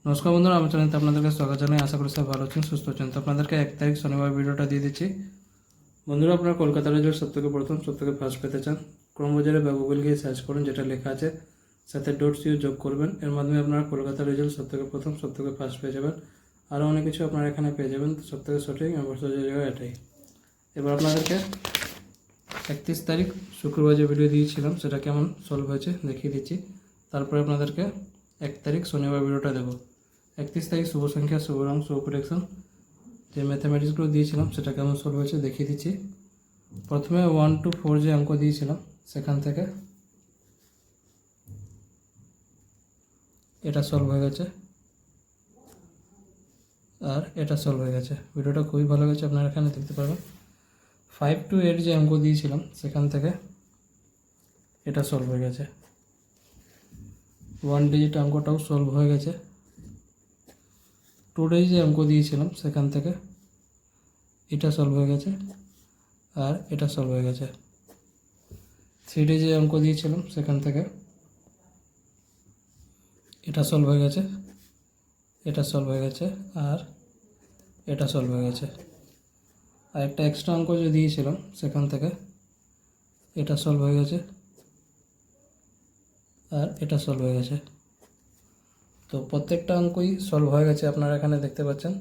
নমস্কার বন্ধুরা, আমার চ্যানেলে আপনাদেরকে স্বাগত জানাই। আশা করি সব ভালো আছেন, সুস্থ আছেন। তো আপনাদেরকে 1 তারিখ শনিবার ভিডিওটা দিয়ে দিচ্ছি। বন্ধুরা, আপনারা কলকাতা রেজাল্ট সবথেকে প্রথম সবথেকে ফার্স্ট পেতে চান, ক্রমবাজারে বা গুগল গিয়ে সার্চ করুন, যেটা লেখা আছে সাথে .co যোগ করবেন। এর মাধ্যমে আপনারা কলকাতা রেজাল্ট সবথেকে প্রথম সবথেকে ফার্স্ট পেয়ে যাবেন। আরও অনেক কিছু আপনারা এখানে পেয়ে যাবেন। সবথেকে সঠিক জায়গা এটাই। এবার আপনাদেরকে 31 তারিখ শুক্রবার যে ভিডিও দিয়েছিলাম সেটা কেমন সলভ হয়েছে দেখিয়ে দিচ্ছি। তারপরে আপনাদেরকে 1 তারিখ শনিবার ভিডিওটা দেবো। 31 তারিখ শুভ সংখ্যা, শুভ রং, শুভ প্রেডিকশন যে ম্যাথামেটিক্সগুলো দিয়েছিলাম সেটা কেমন সলভ হয়েছে দেখিয়ে দিচ্ছি। প্রথমে 1 to 4 যে অঙ্ক দিয়েছিলাম সেখান থেকে এটা সলভ হয়ে গেছে আর এটা সলভ হয়ে গেছে। ভিডিওটা খুবই ভালো গেছে, আপনারা এখানে দেখতে পারবেন। 5 to 8 যে অঙ্ক দিয়েছিলাম সেখান থেকে এটা সলভ হয়ে গেছে। 1 ডিজিট অঙ্কটাও সলভ হয়ে গেছে। 2 ডিজিট যে অঙ্ক দিয়েছিলাম সেখান থেকে এটা সলভ হয়ে গেছে আর এটা সলভ হয়ে গেছে। 3 ডিজিট যে অঙ্ক দিয়েছিলাম সেখান থেকে এটা সলভ হয়ে গেছে, এটা সলভ হয়ে গেছে আর এটা সলভ হয়ে গেছে। আর একটা এক্সট্রা অঙ্ক যে দিয়েছিলাম সেখান থেকে এটা সলভ হয়ে গেছে আর এটা সলভ হয়ে গেছে। তো প্রত্যেকটা অঙ্কই সলভ হয়ে গেছে, আপনারা এখানে দেখতে পাচ্ছেন।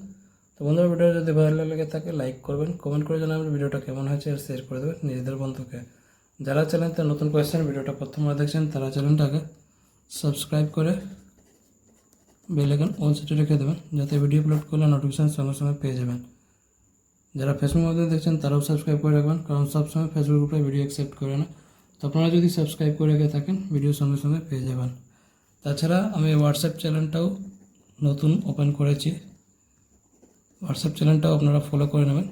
তো বন্ধুরা, ভিডিও যদি ভালো লেগে থাকে লাইক করবেন, কমেন্ট করে জানাবেন ভিডিওটা কেমন হয়েছে আর শেয়ার করে দেবেন নিজেদের বন্ধুকে। যারা চ্যানেলতে নতুন কোয়েশ্চেন ভিডিওটা প্রথমবার দেখছেন তারা চ্যানেলটাকে সাবস্ক্রাইব করে বেল আইকন অল সেটে রেখে দেবেন, যাতে ভিডিও আপলোড করলে নোটিফিকেশান সঙ্গে সঙ্গে পেয়ে যাবেন। যারা ফেসবুক মাধ্যমে দেখছেন তারাও সাবস্ক্রাইব করে রাখবেন, কারণ সবসময় ফেসবুক গ্রুপে ভিডিও অ্যাকসেপ্ট করে না। তো আপনারা যদি সাবস্ক্রাইব করে রেখে থাকেন ভিডিও সঙ্গে সঙ্গে পেয়ে যাবেন। তাছাড়া আমি হোয়াটসঅ্যাপ চ্যানেলটাও নতুন ওপেন করেছি, হোয়াটসঅ্যাপ চ্যানেলটাও আপনারা ফলো করে নেবেন,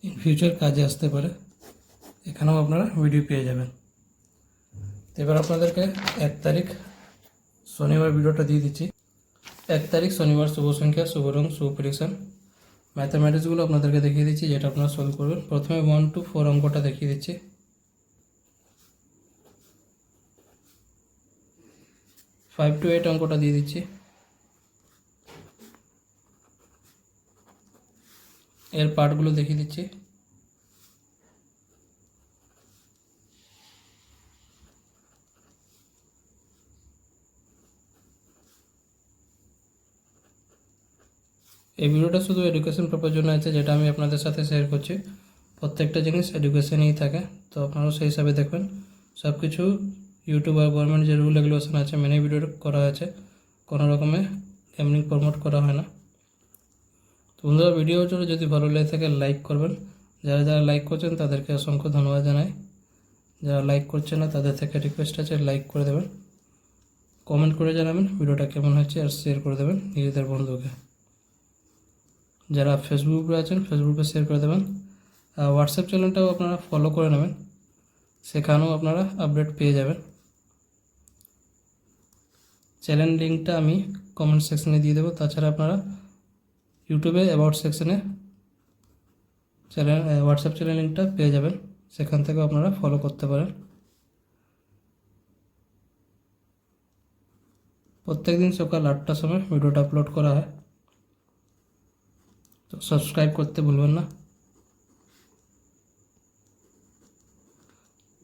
ইন ফিউচার কাজে আসতে পারে। এখানেও আপনারা ভিডিও পেয়ে যাবেন। তো এবার আপনাদেরকে 1 তারিখ শনিবার ভিডিওটা দিয়ে দিচ্ছি। 1 তারিখ শনিবার শুভ সংখ্যা, শুভ রং, শুভ প্রেডিকশন ম্যাথামেটিক্সগুলো আপনাদেরকে দেখিয়ে দিচ্ছি, যেটা আপনারা সলভ করবেন। প্রথমে 1 to 4 অঙ্কটা দেখিয়ে দিচ্ছি। ফাইভ to 8 অঙ্কটা দিয়ে দিচ্ছি। এর পার্টগুলো দেখিয়ে দিচ্ছি। এই ভিডিওটা শুধু এডুকেশন পারপার জন্য আছে, যেটা আমি আপনাদের সাথে শেয়ার করছি। প্রত্যেকটা জিনিস এডুকেশনেই থাকে, তো আপনারাও সেই হিসাবে দেখবেন। সব কিছু ইউটিউব আর গভর্নমেন্ট যে রুল রেগুলেশন আছে মেনে ভিডিও করা হয়েছে, কোনো রকমে এমনি প্রমোট করা হয় না। তো বন্ধুরা, ভিডিও যদি ভালো লেগে থাকে লাইক করবেন। যারা যারা লাইক করছেন তাদেরকে অসংখ্য ধন্যবাদ জানাই। যারা লাইক করছে না তাদের থেকে রিকোয়েস্ট আছে লাইক করে দেবেন, কমেন্ট করে জানাবেন ভিডিওটা কেমন হচ্ছে আর শেয়ার করে দেবেন নিজেদের বন্ধুকে। যারা ফেসবুকে আছেন ফেসবুকে শেয়ার করে দেবেন। হোয়াটসঅ্যাপ চ্যানেলটাও আপনারা ফলো করে নেবেন, সেখানেও আপনারা আপডেট পেয়ে যাবেন। চ্যানেল লিঙ্কটা আমি কমেন্ট সেকশনে দিয়ে দেবো। তাছাড়া আপনারা ইউটিউবে অ্যাবাউট সেকশনে হোয়াটসঅ্যাপ চ্যানেল লিঙ্কটা পেয়ে যাবেন, সেখান থেকেও আপনারা ফলো করতে পারেন। প্রত্যেক দিন সকাল 8টার সময় ভিডিওটা আপলোড করা হয়, তো সাবস্ক্রাইব করতে ভুলবেন না।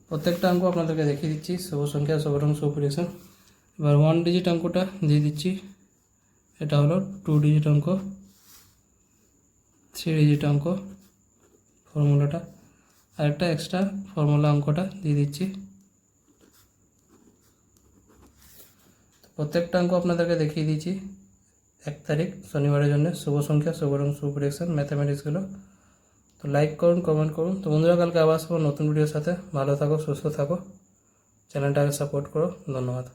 প্রত্যেকটা অঙ্ক আপনাদেরকে দেখিয়ে দিচ্ছি, শুভ সংখ্যা, শুভ রং, শুভ প্রেডিকশন। এবার 1 ডিজিট অঙ্কটা দিয়ে দিচ্ছি। এটা হলো 2 ডিজিট অঙ্ক, 3 ডিজিট অঙ্ক ফর্মুলাটা, আর একটা এক্সট্রা ফর্মুলা অঙ্কটা দিয়ে দিচ্ছি। প্রত্যেকটা অঙ্ক আপনাদেরকে দেখিয়ে দিচ্ছি 1 তারিখ শনিবারের জন্য, শুভ সংখ্যা, শুভ রং, শুভ প্রেডিকশন ম্যাথামেটিক্সগুলো। তো লাইক করুন, কমেন্ট করুন। তো বন্ধুরা, কালকে আবার আসবো নতুন ভিডিওর সাথে। ভালো থাকো, সুস্থ থাকো, চ্যানেলটাকে সাপোর্ট করো। ধন্যবাদ।